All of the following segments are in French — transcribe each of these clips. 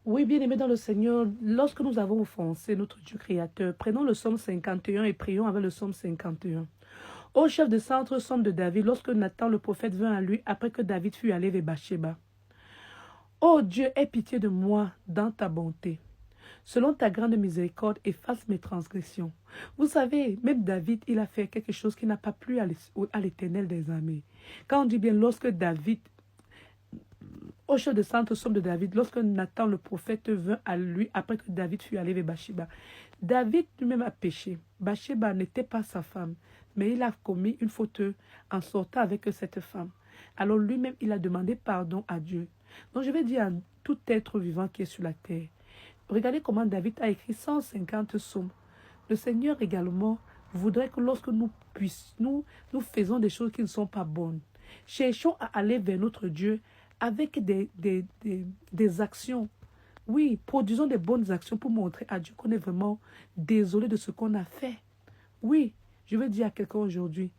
Oui, bien-aimés dans le Seigneur, lorsque nous avons offensé notre Dieu créateur, prenons le psaume 51 et prions avec le psaume 51. Ô chef de centre, psaume de David, lorsque Nathan le prophète vint à lui après que David fut allé vers Bathsheba. Ô Dieu, aie pitié de moi dans ta bonté. Selon ta grande miséricorde, efface mes transgressions. Vous savez, même David, il a fait quelque chose qui n'a pas plu à l'Éternel des armées. Quand on dit bien, lorsque David, au chef de centre, somme de David, lorsque Nathan le prophète vint à lui après que David fut allé vers Bathsheba, David lui-même a péché. Bathsheba n'était pas sa femme, mais il a commis une faute en sortant avec cette femme. Alors lui-même, il a demandé pardon à Dieu. Donc je vais dire à tout être vivant qui est sur la terre, regardez comment David a écrit 150 psaumes. Le Seigneur également voudrait que lorsque nous faisons des choses qui ne sont pas bonnes, cherchons à aller vers notre Dieu avec des actions. Oui, produisons des bonnes actions pour montrer à Dieu qu'on est vraiment désolé de ce qu'on a fait. Oui, je veux dire à quelqu'un aujourd'hui,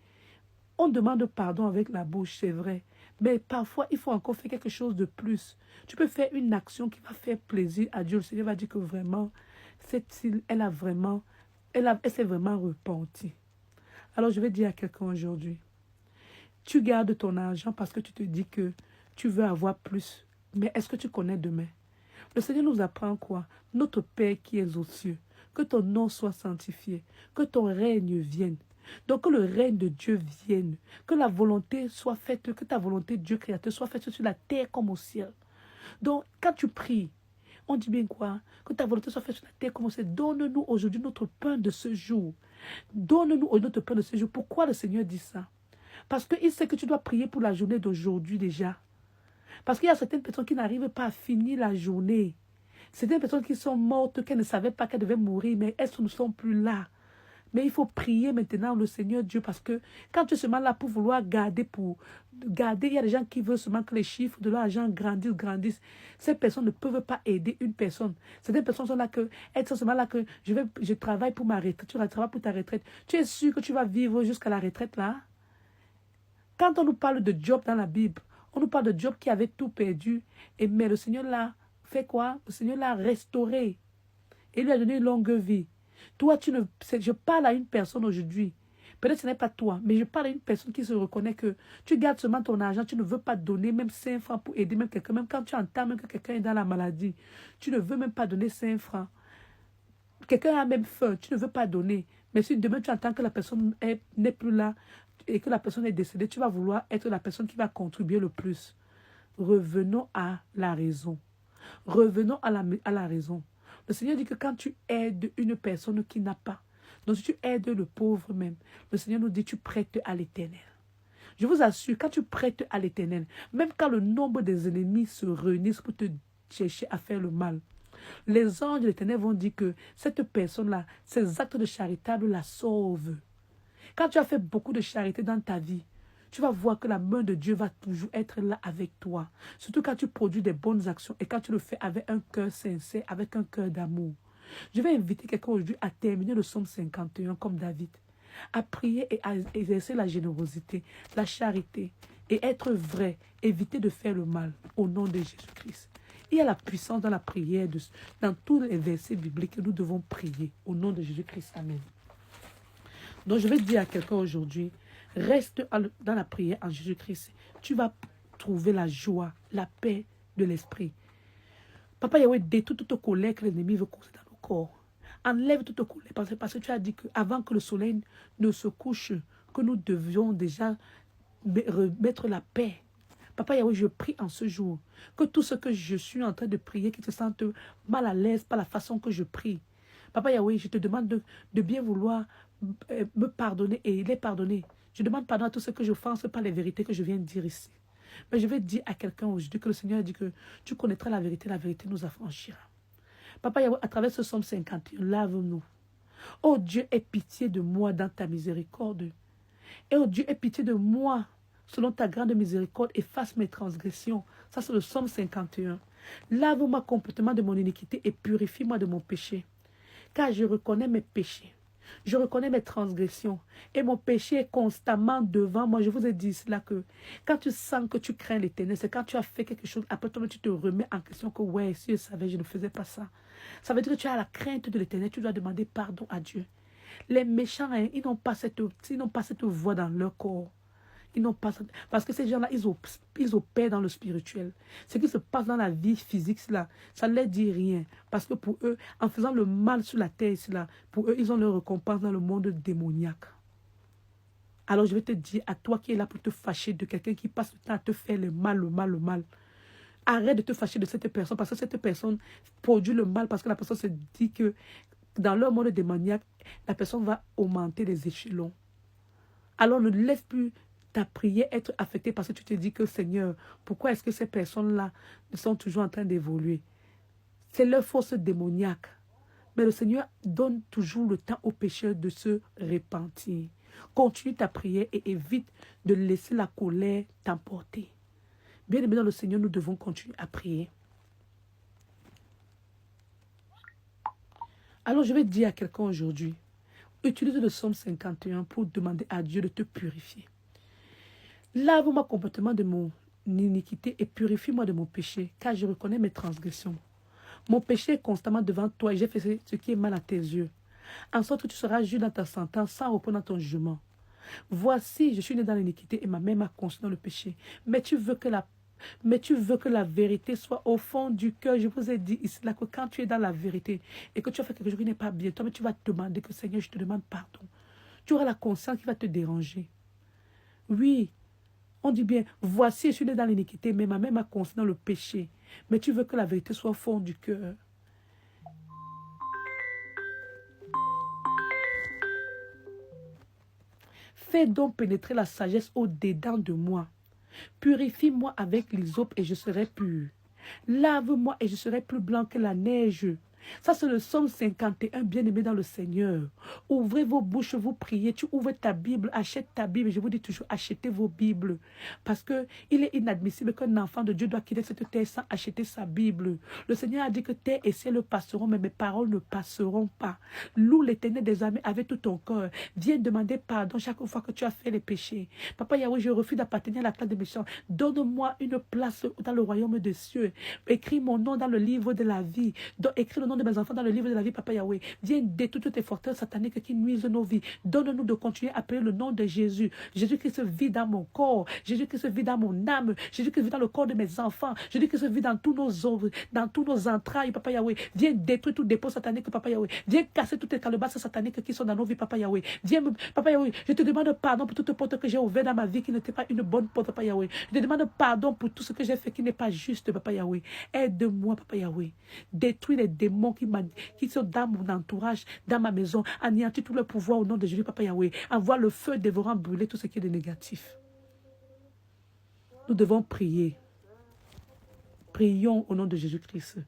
on demande pardon avec la bouche, c'est vrai. Mais parfois, il faut encore faire quelque chose de plus. Tu peux faire une action qui va faire plaisir à Dieu. Le Seigneur va dire que vraiment, cette île, elle s'est vraiment repentie. Alors, je vais dire à quelqu'un aujourd'hui, tu gardes ton argent parce que tu te dis que tu veux avoir plus. Mais est-ce que tu connais demain? Le Seigneur nous apprend quoi? Notre Père qui est aux cieux, que ton nom soit sanctifié, que ton règne vienne. Donc que le règne de Dieu vienne, que la volonté soit faite, que ta volonté, Dieu créateur, soit faite sur la terre comme au ciel. Donc quand tu pries, on dit bien quoi? Que ta volonté soit faite sur la terre comme au ciel. Donne-nous aujourd'hui notre pain de ce jour. Donne-nous notre pain de ce jour. Pourquoi le Seigneur dit ça? Parce qu'il sait que tu dois prier pour la journée d'aujourd'hui déjà. Parce qu'il y a certaines personnes qui n'arrivent pas à finir la journée. Certaines personnes qui sont mortes, qu'elles ne savaient pas qu'elles devaient mourir, mais elles ne sont plus là. Mais il faut prier maintenant le Seigneur Dieu parce que quand tu es seulement là pour vouloir garder, il y a des gens qui veulent seulement que les chiffres de l'argent grandissent. Ces personnes ne peuvent pas aider une personne. Certaines personnes sont là que, elles sont seulement là que je travaille pour ma retraite, tu travailles pour ta retraite. Tu es sûr que tu vas vivre jusqu'à la retraite là? Quand on nous parle de Job dans la Bible, on nous parle de Job qui avait tout perdu. Mais le Seigneur l'a fait quoi? Le Seigneur l'a restauré. Et lui a donné une longue vie. Toi, je parle à une personne aujourd'hui. Peut-être que ce n'est pas toi, mais je parle à une personne qui se reconnaît que tu gardes seulement ton argent, tu ne veux pas donner même 5 francs pour aider même quelqu'un, même quand tu entends même que quelqu'un est dans la maladie, tu ne veux même pas donner 5 francs. Quelqu'un a même faim, tu ne veux pas donner. Mais si demain tu entends que la personne n'est plus là et que la personne est décédée, tu vas vouloir être la personne qui va contribuer le plus. Revenons à la raison. Revenons à la raison. Le Seigneur dit que quand tu aides une personne qui n'a pas, donc si tu aides le pauvre même, le Seigneur nous dit tu prêtes à l'Éternel. Je vous assure, quand tu prêtes à l'Éternel, même quand le nombre des ennemis se réunissent pour te chercher à faire le mal, les anges de l'Éternel vont dire que cette personne-là, ses actes de charitable la sauvent. Quand tu as fait beaucoup de charité dans ta vie, tu vas voir que la main de Dieu va toujours être là avec toi. Surtout quand tu produis des bonnes actions et quand tu le fais avec un cœur sincère, avec un cœur d'amour. Je vais inviter quelqu'un aujourd'hui à terminer le psaume 51 comme David, à prier et à exercer la générosité, la charité et être vrai, éviter de faire le mal au nom de Jésus-Christ. Il y a la puissance dans la prière, dans tous les versets bibliques que nous devons prier au nom de Jésus-Christ. Amen. Donc je vais dire à quelqu'un aujourd'hui, reste dans la prière en Jésus-Christ. Tu vas trouver la joie, la paix de l'esprit. Papa Yahweh, détruis toute colère que l'ennemi veut causer dans nos corps. Enlève toute colère parce que tu as dit qu'avant que le soleil ne se couche, que nous devions déjà remettre la paix. Papa Yahweh, je prie en ce jour que tout ce que je suis en train de prier, qui te sentent mal à l'aise par la façon que je prie. Papa Yahweh, je te demande de bien vouloir me pardonner et les pardonner. Je demande pardon à tous ceux que je offense par les vérités que je viens de dire ici. Mais je vais dire à quelqu'un aujourd'hui que le Seigneur dit que tu connaîtras la vérité nous affranchira. Papa Yahweh, à travers ce psaume 51, lave-nous. Oh Dieu, aie pitié de moi dans ta miséricorde. Et oh Dieu, aie pitié de moi. Selon ta grande miséricorde, efface mes transgressions. Ça, c'est le psaume 51. Lave-moi complètement de mon iniquité et purifie-moi de mon péché. Car je reconnais mes péchés. Je reconnais mes transgressions et mon péché est constamment devant moi. Je vous ai dit cela que quand tu sens que tu crains l'Éternel, c'est quand tu as fait quelque chose, après toi, tu te remets en question que ouais, si je savais, je ne faisais pas ça. Ça veut dire que tu as la crainte de l'Éternel, tu dois demander pardon à Dieu. Les méchants, hein, ils n'ont pas cette voix dans leur corps. Ils n'ont pas, parce que ces gens-là, ils opèrent dans le spirituel. Ce qui se passe dans la vie physique, cela, ça ne leur dit rien. Parce que pour eux, en faisant le mal sur la terre, cela, pour eux, ils ont leur récompense dans le monde démoniaque. Alors je vais te dire, à toi qui es là pour te fâcher de quelqu'un qui passe le temps à te faire le mal, le mal, le mal. Arrête de te fâcher de cette personne parce que cette personne produit le mal, parce que la personne se dit que dans leur monde démoniaque, la personne va augmenter les échelons. Alors ne laisse plus ta prière être affectée parce que tu te dis que Seigneur, pourquoi est-ce que ces personnes-là sont toujours en train d'évoluer? C'est leur force démoniaque. Mais le Seigneur donne toujours le temps aux pécheurs de se repentir. Continue ta prière et évite de laisser la colère t'emporter. Bien aimé dans le Seigneur, nous devons continuer à prier. Alors je vais dire à quelqu'un aujourd'hui, utilise le psaume 51 pour demander à Dieu de te purifier. Lave-moi complètement de mon iniquité et purifie-moi de mon péché, car je reconnais mes transgressions. Mon péché est constamment devant toi et j'ai fait ce qui est mal à tes yeux. En sorte que tu seras juste dans ta sentence sans repos dans ton jugement. Voici, je suis né dans l'iniquité et ma mère m'a conçu dans le péché. Mais tu veux que la vérité soit au fond du cœur. Je vous ai dit ici là que quand tu es dans la vérité et que tu as fait quelque chose qui n'est pas bien, toi, mais tu vas te demander que Seigneur, je te demande pardon. Tu auras la conscience qui va te déranger. Oui, on dit bien, voici, je suis né dans l'iniquité, mais ma mère m'a conçu dans le péché. Mais tu veux que la vérité soit au fond du cœur. Fais donc pénétrer la sagesse au-dedans de moi. Purifie-moi avec l'hysope et je serai pur. Lave-moi et je serai plus blanc que la neige. Ça, c'est le psaume 51, bien-aimé dans le Seigneur. Ouvrez vos bouches, vous priez. Tu ouvres ta Bible, achète ta Bible. Je vous dis toujours, achetez vos Bibles. Parce qu'il est inadmissible qu'un enfant de Dieu doit quitter cette terre sans acheter sa Bible. Le Seigneur a dit que terre et ciel passeront, mais mes paroles ne passeront pas. Loue l'Éternel des armées avec tout ton cœur. Viens demander pardon chaque fois que tu as fait les péchés. Papa Yahweh, je refuse d'appartenir à la classe des méchants. Donne-moi une place dans le royaume des cieux. Écris mon nom dans le livre de la vie. Écris le nom de mes enfants dans le livre de la vie, Papa Yahweh. Viens détruire toutes les forteresses sataniques qui nuisent nos vies. Donne-nous de continuer à appeler le nom de Jésus. Jésus-Christ vit dans mon corps. Jésus-Christ vit dans mon âme. Jésus-Christ vit dans le corps de mes enfants. Jésus-Christ vit dans tous nos œuvres, dans tous nos entrailles, Papa Yahweh. Viens détruire tout dépôt satanique, Papa Yahweh. Viens casser toutes les calebasses sataniques qui sont dans nos vies, Papa Yahweh. Viens, Papa Yahweh, je te demande pardon pour toute porte que j'ai ouverte dans ma vie qui n'était pas une bonne porte, Papa Yahweh. Je te demande pardon pour tout ce que j'ai fait qui n'est pas juste, Papa Yahweh. Aide-moi, Papa Yahweh. Détruis les démons qui sont dans mon entourage, dans ma maison. Anéantis tout le pouvoir au nom de Jésus, Papa Yahweh. Envoie le feu dévorant brûler tout ce qui est de négatif. Nous devons prier. Prions au nom de Jésus-Christ.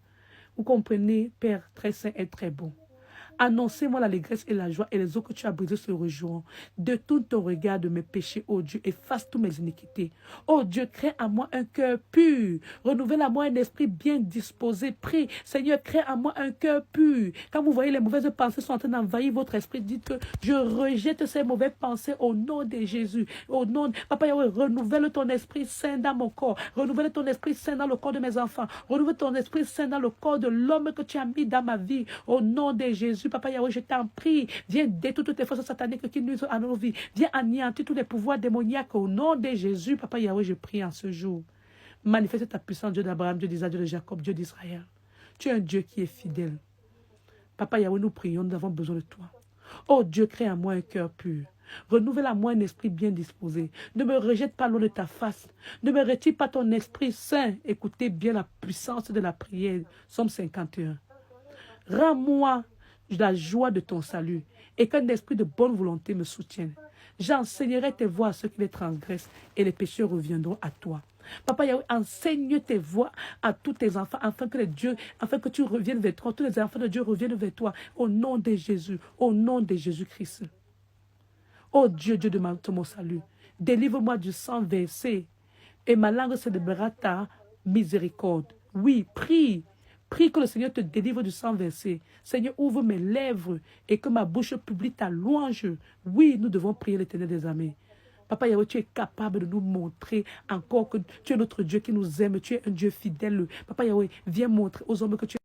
Vous comprenez, Père très saint et très bon. Annoncez-moi l'allégresse et la joie et les eaux que tu as brisées se rejoindront. Détourne ton regard de mes péchés, ô Dieu, efface tous mes iniquités. Ô Dieu, crée en moi un cœur pur. Renouvelle en moi un esprit bien disposé. Prie, Seigneur, crée en moi un cœur pur. Quand vous voyez les mauvaises pensées sont en train d'envahir votre esprit, dites que je rejette ces mauvaises pensées au nom de Jésus. Au nom de Papa Yahweh, renouvelle ton esprit saint dans mon corps. Renouvelle ton esprit saint dans le corps de mes enfants. Renouvelle ton esprit saint dans le corps de l'homme que tu as mis dans ma vie. Au nom de Jésus. Papa Yahweh, je t'en prie, viens détruire toutes les forces sataniques qui nuisent à nos vies. Viens anéantir tous les pouvoirs démoniaques au nom de Jésus. Papa Yahweh, je prie en ce jour. Manifeste ta puissance, Dieu d'Abraham, Dieu d'Isaac, Dieu de Jacob, Dieu d'Israël. Tu es un Dieu qui est fidèle. Papa Yahweh, nous prions, nous avons besoin de toi. Oh Dieu, crée en moi un cœur pur. Renouvelle en moi un esprit bien disposé. Ne me rejette pas loin de ta face. Ne me retire pas ton esprit saint. Écoutez bien la puissance de la prière. Psaume 51. Rends-moi la joie de ton salut et qu'un esprit de bonne volonté me soutienne. J'enseignerai tes voies à ceux qui les transgressent et les pécheurs reviendront à toi. Papa Yahweh, enseigne tes voies à tous tes enfants afin que tu reviennes vers toi. Tous les enfants de Dieu reviennent vers toi au nom de Jésus, au nom de Jésus-Christ. Oh Dieu, Dieu de mon salut, délivre-moi du sang versé et ma langue célébrera ta miséricorde. Oui, prie. Prie que le Seigneur te délivre du sang versé. Seigneur, ouvre mes lèvres et que ma bouche publie ta louange. Oui, nous devons prier l'Éternel des armées. Papa Yahweh, tu es capable de nous montrer encore que tu es notre Dieu qui nous aime. Tu es un Dieu fidèle. Papa Yahweh, viens montrer aux hommes que tu es